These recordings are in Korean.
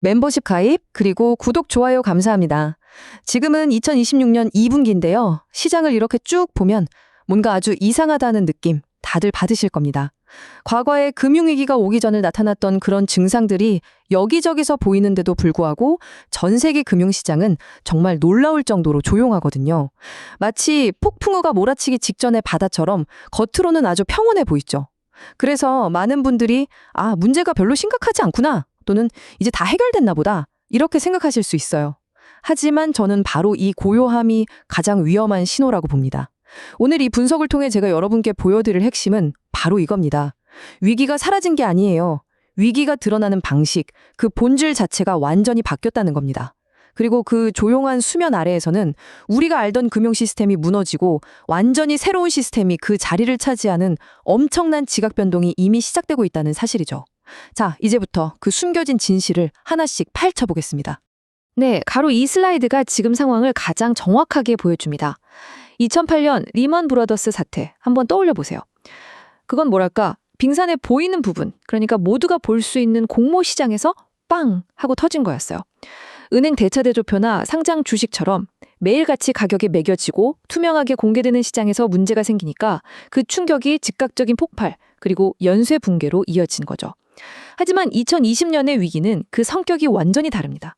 멤버십 가입, 그리고 구독, 좋아요 감사합니다. 지금은 2026년 2분기인데요. 시장을 이렇게 쭉 보면 뭔가 아주 이상하다는 느낌 다들 받으실 겁니다. 과거에 금융위기가 오기 전에 나타났던 그런 증상들이 여기저기서 보이는데도 불구하고 전 세계 금융시장은 정말 놀라울 정도로 조용하거든요. 마치 폭풍우가 몰아치기 직전의 바다처럼 겉으로는 아주 평온해 보이죠. 그래서 많은 분들이 문제가 별로 심각하지 않구나, 또는 이제 다 해결됐나 보다, 이렇게 생각하실 수 있어요. 하지만 저는 바로 이 고요함이 가장 위험한 신호라고 봅니다. 오늘 이 분석을 통해 제가 여러분께 보여드릴 핵심은 바로 이겁니다. 위기가 사라진 게 아니에요. 위기가 드러나는 방식, 그 본질 자체가 완전히 바뀌었다는 겁니다. 그리고 그 조용한 수면 아래에서는 우리가 알던 금융 시스템이 무너지고 완전히 새로운 시스템이 그 자리를 차지하는 엄청난 지각 변동이 이미 시작되고 있다는 사실이죠. 자, 이제부터 그 숨겨진 진실을 하나씩 파헤쳐 보겠습니다. 네, 바로 이 슬라이드가 지금 상황을 가장 정확하게 보여줍니다. 2008년 리먼 브라더스 사태 한번 떠올려 보세요. 그건 뭐랄까, 빙산에 보이는 부분, 그러니까 모두가 볼 수 있는 공모 시장에서 빵 하고 터진 거였어요. 은행 대차대조표나 상장 주식처럼 매일같이 가격이 매겨지고 투명하게 공개되는 시장에서 문제가 생기니까 그 충격이 즉각적인 폭발, 그리고 연쇄 붕괴로 이어진 거죠. 하지만 2020년의 위기는 그 성격이 완전히 다릅니다.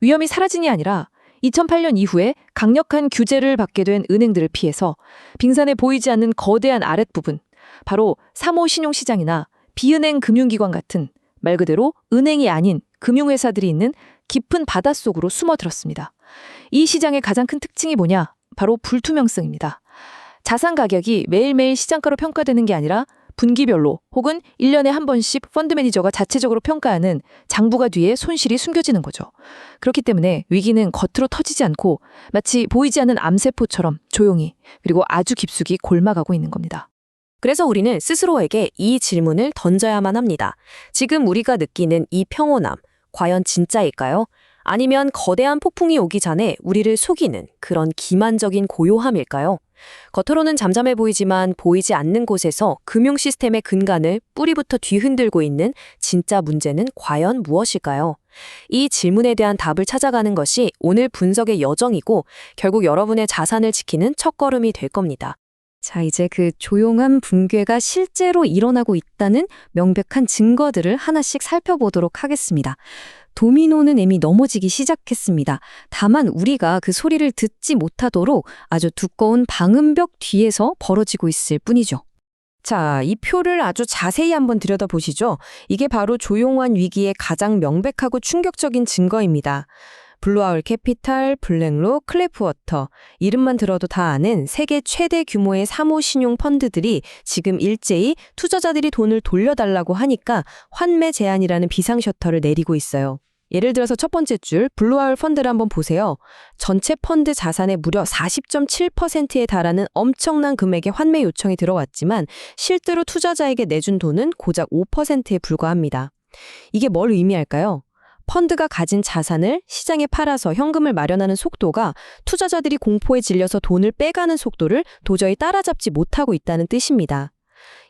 위험이 사라진이 아니라 2008년 이후에 강력한 규제를 받게 된 은행들을 피해서 빙산에 보이지 않는 거대한 아랫부분, 바로 3호 신용시장이나 비은행 금융기관 같은 말 그대로 은행이 아닌 금융회사들이 있는 깊은 바닷속으로 숨어들었습니다. 이 시장의 가장 큰 특징이 뭐냐? 바로 불투명성입니다. 자산 가격이 매일매일 시장가로 평가되는 게 아니라 분기별로 혹은 1년에 한 번씩 펀드 매니저가 자체적으로 평가하는 장부가 뒤에 손실이 숨겨지는 거죠. 그렇기 때문에 위기는 겉으로 터지지 않고 마치 보이지 않는 암세포처럼 조용히, 그리고 아주 깊숙이 골마가고 있는 겁니다. 그래서 우리는 스스로에게 이 질문을 던져야만 합니다. 지금 우리가 느끼는 이 평온함, 과연 진짜일까요? 아니면 거대한 폭풍이 오기 전에 우리를 속이는 그런 기만적인 고요함일까요? 겉으로는 잠잠해 보이지만 보이지 않는 곳에서 금융 시스템의 근간을 뿌리부터 뒤흔들고 있는 진짜 문제는 과연 무엇일까요? 이 질문에 대한 답을 찾아가는 것이 오늘 분석의 여정이고 결국 여러분의 자산을 지키는 첫걸음이 될 겁니다. 자, 이제 그 조용한 붕괴가 실제로 일어나고 있다는 명백한 증거들을 하나씩 살펴보도록 하겠습니다. 도미노는 이미 넘어지기 시작했습니다. 다만 우리가 그 소리를 듣지 못하도록 아주 두꺼운 방음벽 뒤에서 벌어지고 있을 뿐이죠. 자, 이 표를 아주 자세히 한번 들여다보시죠. 이게 바로 조용한 위기의 가장 명백하고 충격적인 증거입니다. 블루아울 캐피탈, 블랙록, 클래프워터, 이름만 들어도 다 아는 세계 최대 규모의 3호 신용 펀드들이 지금 일제히 투자자들이 돈을 돌려달라고 하니까 환매 제한이라는 비상 셔터를 내리고 있어요. 예를 들어서 첫 번째 줄 블루아울 펀드를 한번 보세요. 전체 펀드 자산의 무려 40.7%에 달하는 엄청난 금액의 환매 요청이 들어왔지만 실제로 투자자에게 내준 돈은 고작 5%에 불과합니다. 이게 뭘 의미할까요? 펀드가 가진 자산을 시장에 팔아서 현금을 마련하는 속도가 투자자들이 공포에 질려서 돈을 빼가는 속도를 도저히 따라잡지 못하고 있다는 뜻입니다.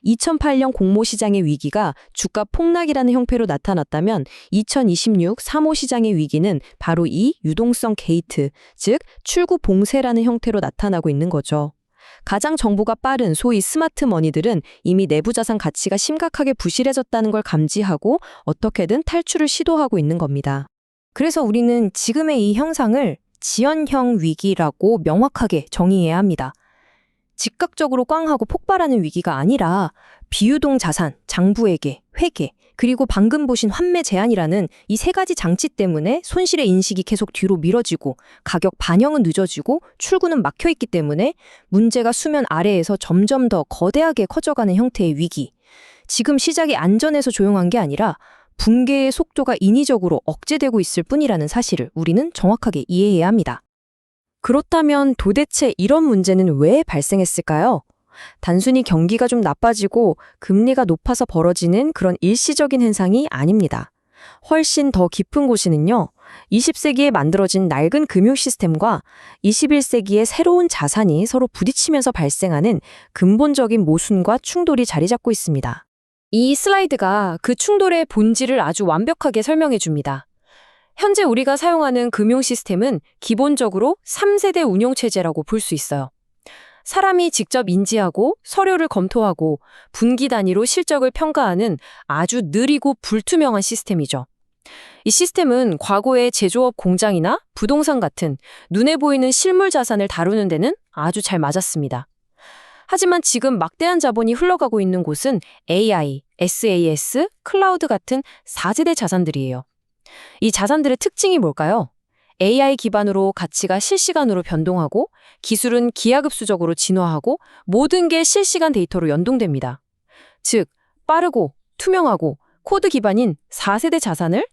2008년 공모시장의 위기가 주가 폭락이라는 형태로 나타났다면 2026 3호 시장의 위기는 바로 이 유동성 게이트, 즉 출구 봉쇄라는 형태로 나타나고 있는 거죠. 가장 정보가 빠른 소위 스마트 머니들은 이미 내부 자산 가치가 심각하게 부실해졌다는 걸 감지하고 어떻게든 탈출을 시도하고 있는 겁니다. 그래서 우리는 지금의 이 현상을 지연형 위기라고 명확하게 정의해야 합니다. 즉각적으로 꽝 하고 폭발하는 위기가 아니라 비유동 자산, 장부회계, 회계, 그리고 방금 보신 환매 제한이라는 이 세 가지 장치 때문에 손실의 인식이 계속 뒤로 미뤄지고 가격 반영은 늦어지고 출구는 막혀있기 때문에 문제가 수면 아래에서 점점 더 거대하게 커져가는 형태의 위기. 지금 시작이 안전해서 조용한 게 아니라 붕괴의 속도가 인위적으로 억제되고 있을 뿐이라는 사실을 우리는 정확하게 이해해야 합니다. 그렇다면 도대체 이런 문제는 왜 발생했을까요? 단순히 경기가 좀 나빠지고 금리가 높아서 벌어지는 그런 일시적인 현상이 아닙니다. 훨씬 더 깊은 곳에는요, 20세기에 만들어진 낡은 금융 시스템과 21세기의 새로운 자산이 서로 부딪히면서 발생하는 근본적인 모순과 충돌이 자리 잡고 있습니다. 이 슬라이드가 그 충돌의 본질을 아주 완벽하게 설명해 줍니다. 현재 우리가 사용하는 금융 시스템은 기본적으로 3세대 운용체제라고 볼 수 있어요. 사람이 직접 인지하고 서류를 검토하고 분기 단위로 실적을 평가하는 아주 느리고 불투명한 시스템이죠. 이 시스템은 과거의 제조업 공장이나 부동산 같은 눈에 보이는 실물 자산을 다루는 데는 아주 잘 맞았습니다. 하지만 지금 막대한 자본이 흘러가고 있는 곳은 AI, SaaS, 클라우드 같은 4세대 자산들이에요. 이 자산들의 특징이 뭘까요? AI 기반으로 가치가 실시간으로 변동하고 기술은 기하급수적으로 진화하고 모든 게 실시간 데이터로 연동됩니다. 즉, 빠르고 투명하고 코드 기반인 4세대 자산을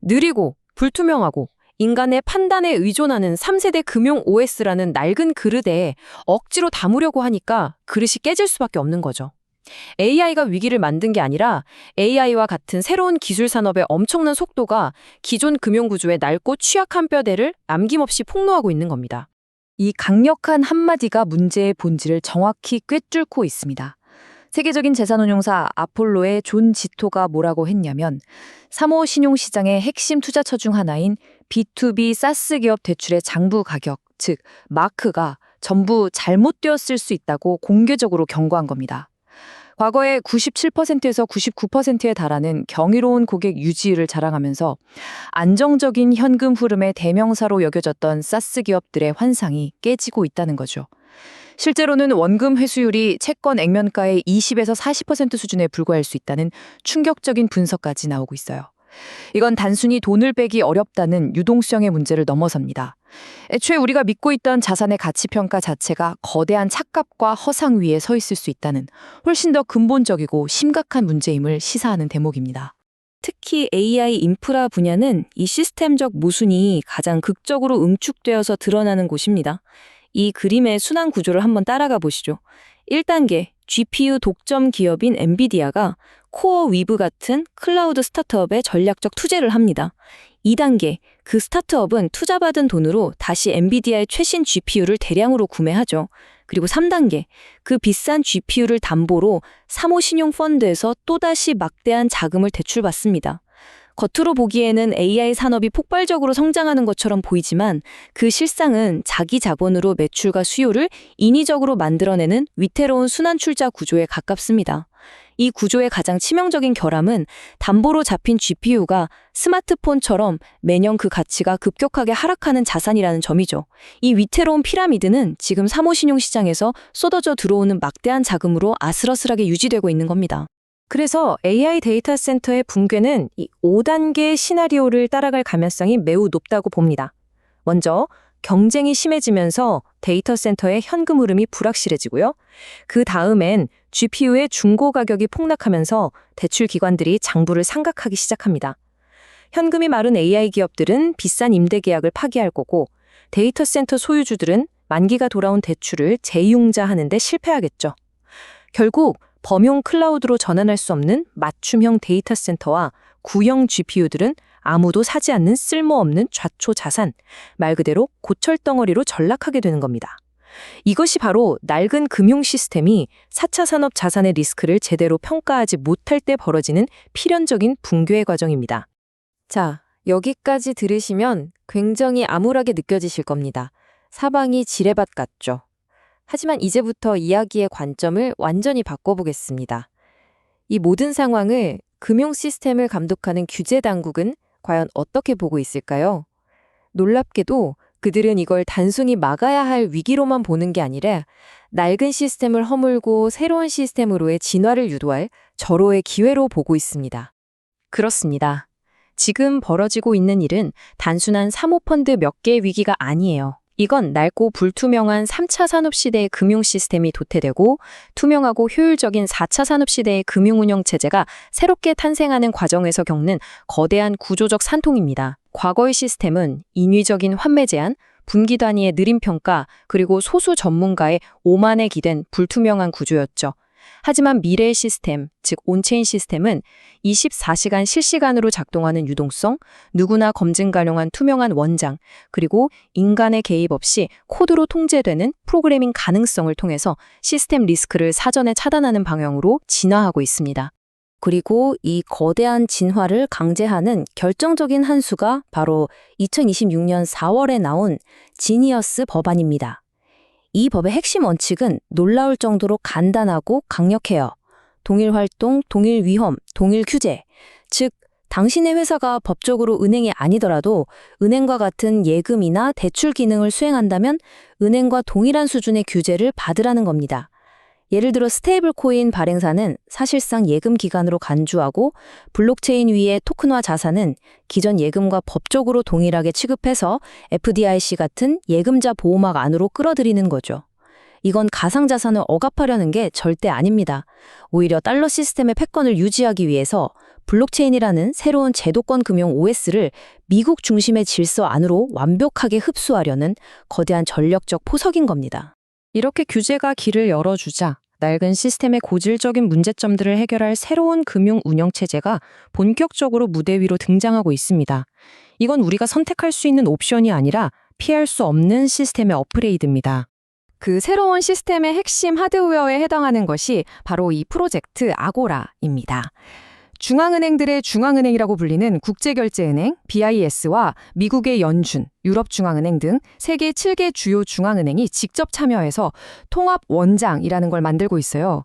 느리고 불투명하고 인간의 판단에 의존하는 3세대 금융 OS라는 낡은 그릇에 억지로 담으려고 하니까 그릇이 깨질 수밖에 없는 거죠. AI가 위기를 만든 게 아니라 AI와 같은 새로운 기술 산업의 엄청난 속도가 기존 금융구조의 낡고 취약한 뼈대를 남김없이 폭로하고 있는 겁니다. 이 강력한 한마디가 문제의 본질을 정확히 꿰뚫고 있습니다. 세계적인 자산운용사 아폴로의 존 지토가 뭐라고 했냐면 3호 신용시장의 핵심 투자처 중 하나인 B2B 사스 기업 대출의 장부 가격, 즉 마크가 전부 잘못되었을 수 있다고 공개적으로 경고한 겁니다. 과거에 97%에서 99%에 달하는 경이로운 고객 유지율을 자랑하면서 안정적인 현금 흐름의 대명사로 여겨졌던 사스 기업들의 환상이 깨지고 있다는 거죠. 실제로는 원금 회수율이 채권 액면가의 20에서 40% 수준에 불과할 수 있다는 충격적인 분석까지 나오고 있어요. 이건 단순히 돈을 빼기 어렵다는 유동성의 문제를 넘어섭니다. 애초에 우리가 믿고 있던 자산의 가치평가 자체가 거대한 착각과 허상 위에 서 있을 수 있다는 훨씬 더 근본적이고 심각한 문제임을 시사하는 대목입니다. 특히 AI 인프라 분야는 이 시스템적 모순이 가장 극적으로 응축되어서 드러나는 곳입니다. 이 그림의 순환 구조를 한번 따라가 보시죠. 1단계, GPU 독점 기업인 엔비디아가 코어 위브 같은 클라우드 스타트업에 전략적 투자를 합니다. 2단계, 그 스타트업은 투자받은 돈으로 다시 엔비디아의 최신 GPU를 대량으로 구매하죠. 그리고 3단계, 그 비싼 GPU를 담보로 3호 신용펀드에서 또다시 막대한 자금을 대출받습니다. 겉으로 보기에는 AI 산업이 폭발적으로 성장하는 것처럼 보이지만 그 실상은 자기 자본으로 매출과 수요를 인위적으로 만들어내는 위태로운 순환출자 구조에 가깝습니다. 이 구조의 가장 치명적인 결함은 담보로 잡힌 GPU가 스마트폰처럼 매년 그 가치가 급격하게 하락하는 자산이라는 점이죠. 이 위태로운 피라미드는 지금 3호 신용시장에서 쏟아져 들어오는 막대한 자금으로 아슬아슬하게 유지되고 있는 겁니다. 그래서 AI 데이터 센터의 붕괴는 이 5단계 시나리오를 따라갈 가능성이 매우 높다고 봅니다. 먼저 경쟁이 심해지면서 데이터 센터의 현금 흐름이 불확실해지고요. 그 다음엔 GPU의 중고 가격이 폭락하면서 대출 기관들이 장부를 상각하기 시작합니다. 현금이 마른 AI 기업들은 비싼 임대 계약을 파기할 거고 데이터 센터 소유주들은 만기가 돌아온 대출을 재융자하는 데 실패하겠죠. 결국 범용 클라우드로 전환할 수 없는 맞춤형 데이터 센터와 구형 GPU들은 아무도 사지 않는 쓸모없는 좌초 자산, 말 그대로 고철덩어리로 전락하게 되는 겁니다. 이것이 바로 낡은 금융 시스템이 4차 산업 자산의 리스크를 제대로 평가하지 못할 때 벌어지는 필연적인 붕괴의 과정입니다. 자, 여기까지 들으시면 굉장히 암울하게 느껴지실 겁니다. 사방이 지뢰밭 같죠? 하지만 이제부터 이야기의 관점을 완전히 바꿔보겠습니다. 이 모든 상황을 금융 시스템을 감독하는 규제 당국은 과연 어떻게 보고 있을까요? 놀랍게도 그들은 이걸 단순히 막아야 할 위기로만 보는 게 아니라 낡은 시스템을 허물고 새로운 시스템으로의 진화를 유도할 절호의 기회로 보고 있습니다. 그렇습니다. 지금 벌어지고 있는 일은 단순한 사모펀드 몇 개의 위기가 아니에요. 이건 낡고 불투명한 3차 산업시대의 금융 시스템이 도태되고 투명하고 효율적인 4차 산업시대의 금융운영체제가 새롭게 탄생하는 과정에서 겪는 거대한 구조적 산통입니다. 과거의 시스템은 인위적인 환매 제한, 분기 단위의 느린 평가, 그리고 소수 전문가의 오만에 기댄 불투명한 구조였죠. 하지만 미래의 시스템, 즉 온체인 시스템은 24시간 실시간으로 작동하는 유동성, 누구나 검증 가능한 투명한 원장, 그리고 인간의 개입 없이 코드로 통제되는 프로그래밍 가능성을 통해서 시스템 리스크를 사전에 차단하는 방향으로 진화하고 있습니다. 그리고 이 거대한 진화를 강제하는 결정적인 한 수가 바로 2026년 4월에 나온 지니어스 법안입니다. 이 법의 핵심 원칙은 놀라울 정도로 간단하고 강력해요. 동일 활동, 동일 위험, 동일 규제. 즉, 당신의 회사가 법적으로 은행이 아니더라도 은행과 같은 예금이나 대출 기능을 수행한다면 은행과 동일한 수준의 규제를 받으라는 겁니다. 예를 들어 스테이블 코인 발행사는 사실상 예금 기관으로 간주하고 블록체인 위의 토큰화 자산은 기존 예금과 법적으로 동일하게 취급해서 FDIC 같은 예금자 보호막 안으로 끌어들이는 거죠. 이건 가상자산을 억압하려는 게 절대 아닙니다. 오히려 달러 시스템의 패권을 유지하기 위해서 블록체인이라는 새로운 제도권 금융 OS를 미국 중심의 질서 안으로 완벽하게 흡수하려는 거대한 전략적 포석인 겁니다. 이렇게 규제가 길을 열어주자 낡은 시스템의 고질적인 문제점들을 해결할 새로운 금융 운영 체제가 본격적으로 무대 위로 등장하고 있습니다. 이건 우리가 선택할 수 있는 옵션이 아니라 피할 수 없는 시스템의 업그레이드입니다. 그 새로운 시스템의 핵심 하드웨어에 해당하는 것이 바로 이 프로젝트 아고라입니다. 중앙은행들의 중앙은행이라고 불리는 국제결제은행, BIS와 미국의 연준, 유럽중앙은행 등 세계 7개 주요 중앙은행이 직접 참여해서 통합 원장이라는 걸 만들고 있어요.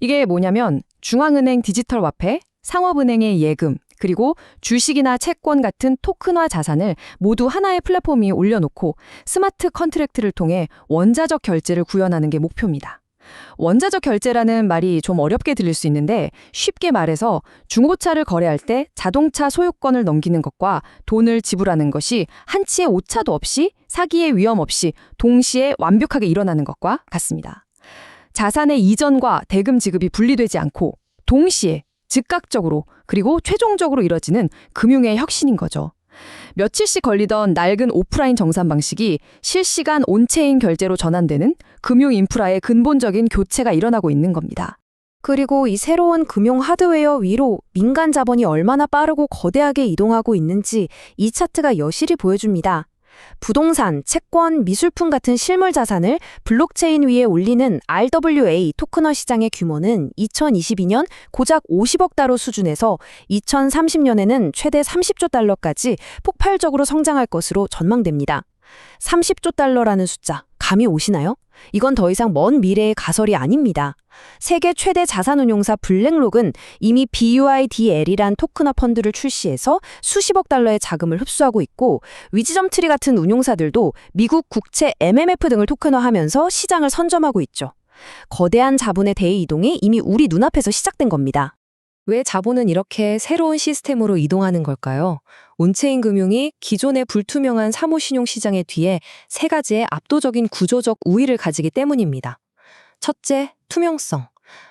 이게 뭐냐면 중앙은행 디지털 화폐, 상업은행의 예금, 그리고 주식이나 채권 같은 토큰화 자산을 모두 하나의 플랫폼 위에 올려놓고 스마트 컨트랙트를 통해 원자적 결제를 구현하는 게 목표입니다. 원자적 결제라는 말이 좀 어렵게 들릴 수 있는데 쉽게 말해서 중고차를 거래할 때 자동차 소유권을 넘기는 것과 돈을 지불하는 것이 한치의 오차도 없이 사기의 위험 없이 동시에 완벽하게 일어나는 것과 같습니다. 자산의 이전과 대금 지급이 분리되지 않고 동시에 즉각적으로 그리고 최종적으로 이뤄지는 금융의 혁신인 거죠. 며칠씩 걸리던 낡은 오프라인 정산 방식이 실시간 온체인 결제로 전환되는 금융 인프라의 근본적인 교체가 일어나고 있는 겁니다. 그리고 이 새로운 금융 하드웨어 위로 민간 자본이 얼마나 빠르고 거대하게 이동하고 있는지 이 차트가 여실히 보여줍니다. 부동산, 채권, 미술품 같은 실물 자산을 블록체인 위에 올리는 RWA 토큰화 시장의 규모는 2022년 고작 50억 달러 수준에서 2030년에는 최대 30조 달러까지 폭발적으로 성장할 것으로 전망됩니다. 30조 달러라는 숫자, 감이 오시나요? 이건 더 이상 먼 미래의 가설이 아닙니다. 세계 최대 자산운용사 블랙록은 이미 BUIDL이란 토큰화 펀드를 출시해서 수십억 달러의 자금을 흡수하고 있고 위즈덤트리 같은 운용사들도 미국 국채 MMF 등을 토큰화하면서 시장을 선점하고 있죠. 거대한 자본의 대이동이 이미 우리 눈앞에서 시작된 겁니다. 왜 자본은 이렇게 새로운 시스템으로 이동하는 걸까요? 온체인 금융이 기존의 불투명한 사모신용 시장의 뒤에 세 가지의 압도적인 구조적 우위를 가지기 때문입니다. 첫째, 투명성.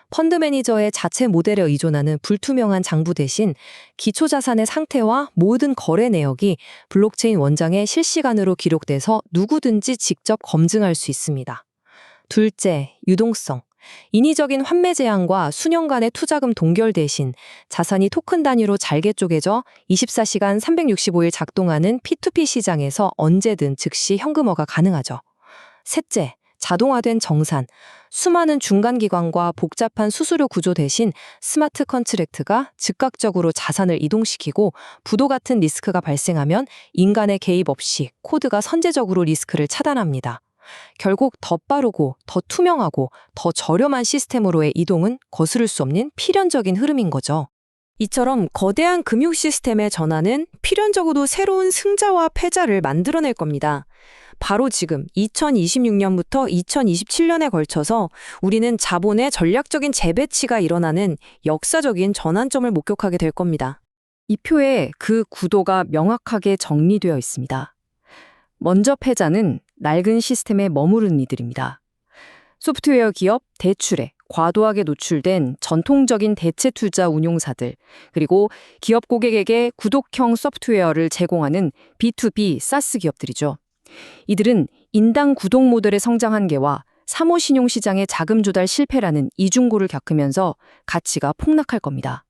펀드 매니저의 자체 모델에 의존하는 불투명한 장부 대신 기초자산의 상태와 모든 거래 내역이 블록체인 원장에 실시간으로 기록돼서 누구든지 직접 검증할 수 있습니다. 둘째, 유동성. 인위적인 환매 제한과 수년간의 투자금 동결 대신 자산이 토큰 단위로 잘게 쪼개져 24시간 365일 작동하는 P2P 시장에서 언제든 즉시 현금화가 가능하죠. 셋째, 자동화된 정산. 수많은 중간기관과 복잡한 수수료 구조 대신 스마트 컨트랙트가 즉각적으로 자산을 이동시키고 부도 같은 리스크가 발생하면 인간의 개입 없이 코드가 선제적으로 리스크를 차단합니다. 결국 더 빠르고 더 투명하고 더 저렴한 시스템으로의 이동은 거스를 수 없는 필연적인 흐름인 거죠. 이처럼 거대한 금융 시스템의 전환은 필연적으로 새로운 승자와 패자를 만들어낼 겁니다. 바로 지금 2026년부터 2027년에 걸쳐서 우리는 자본의 전략적인 재배치가 일어나는 역사적인 전환점을 목격하게 될 겁니다. 이 표에 그 구도가 명확하게 정리되어 있습니다. 먼저 패자는 낡은 시스템에 머무른 이들입니다. 소프트웨어 기업, 대출에 과도하게 노출된 전통적인 대체 투자 운용사들, 그리고 기업 고객에게 구독형 소프트웨어를 제공하는 B2B SaaS 기업들이죠. 이들은 인당 구독 모델의 성장 한계와 사모신용 시장의 자금 조달 실패라는 이중고를 겪으면서 가치가 폭락할 겁니다.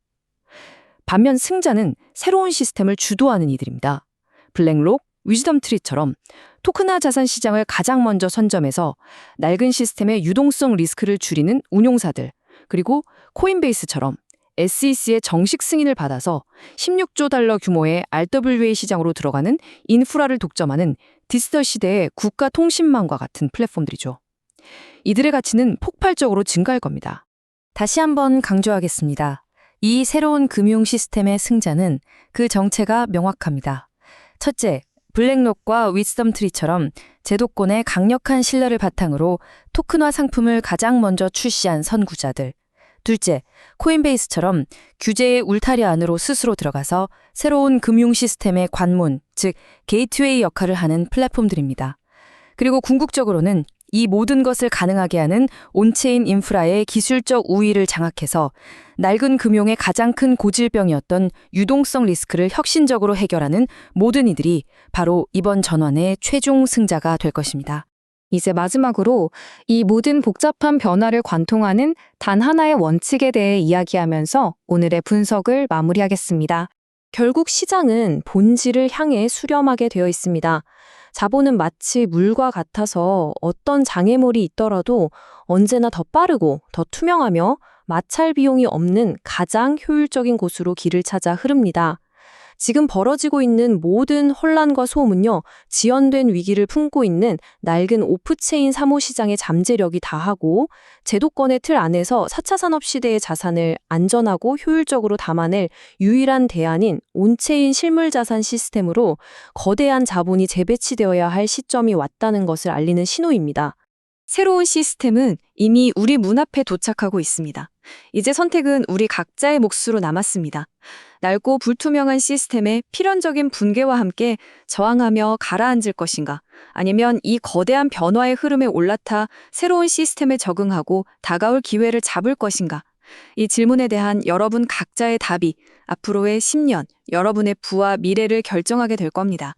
반면 승자는 새로운 시스템을 주도하는 이들입니다. 블랙록, 위즈덤트리처럼 토큰화 자산 시장을 가장 먼저 선점해서 낡은 시스템의 유동성 리스크를 줄이는 운용사들, 그리고 코인베이스처럼 SEC의 정식 승인을 받아서 16조 달러 규모의 RWA 시장으로 들어가는 인프라를 독점하는 디지털 시대의 국가 통신망과 같은 플랫폼들이죠. 이들의 가치는 폭발적으로 증가할 겁니다. 다시 한번 강조하겠습니다. 이 새로운 금융 시스템의 승자는 그 정체가 명확합니다. 첫째, 블랙록과 위스덤트리처럼 제도권의 강력한 신뢰를 바탕으로 토큰화 상품을 가장 먼저 출시한 선구자들. 둘째, 코인베이스처럼 규제의 울타리 안으로 스스로 들어가서 새로운 금융 시스템의 관문, 즉 게이트웨이 역할을 하는 플랫폼들입니다. 그리고 궁극적으로는 이 모든 것을 가능하게 하는 온체인 인프라의 기술적 우위를 장악해서 낡은 금융의 가장 큰 고질병이었던 유동성 리스크를 혁신적으로 해결하는 모든 이들이 바로 이번 전환의 최종 승자가 될 것입니다. 이제 마지막으로 이 모든 복잡한 변화를 관통하는 단 하나의 원칙에 대해 이야기하면서 오늘의 분석을 마무리하겠습니다. 결국 시장은 본질을 향해 수렴하게 되어 있습니다. 자본은 마치 물과 같아서 어떤 장애물이 있더라도 언제나 더 빠르고 더 투명하며 마찰 비용이 없는 가장 효율적인 곳으로 길을 찾아 흐릅니다. 지금 벌어지고 있는 모든 혼란과 소음은요, 지연된 위기를 품고 있는 낡은 오프체인 사모시장의 잠재력이 다하고 제도권의 틀 안에서 4차 산업시대의 자산을 안전하고 효율적으로 담아낼 유일한 대안인 온체인 실물자산 시스템으로 거대한 자본이 재배치되어야 할 시점이 왔다는 것을 알리는 신호입니다. 새로운 시스템은 이미 우리 문 앞에 도착하고 있습니다. 이제 선택은 우리 각자의 몫으로 남았습니다. 낡고 불투명한 시스템의 필연적인 붕괴와 함께 저항하며 가라앉을 것인가, 아니면 이 거대한 변화의 흐름에 올라타 새로운 시스템에 적응하고 다가올 기회를 잡을 것인가. 이 질문에 대한 여러분 각자의 답이 앞으로의 10년, 여러분의 부와 미래를 결정하게 될 겁니다.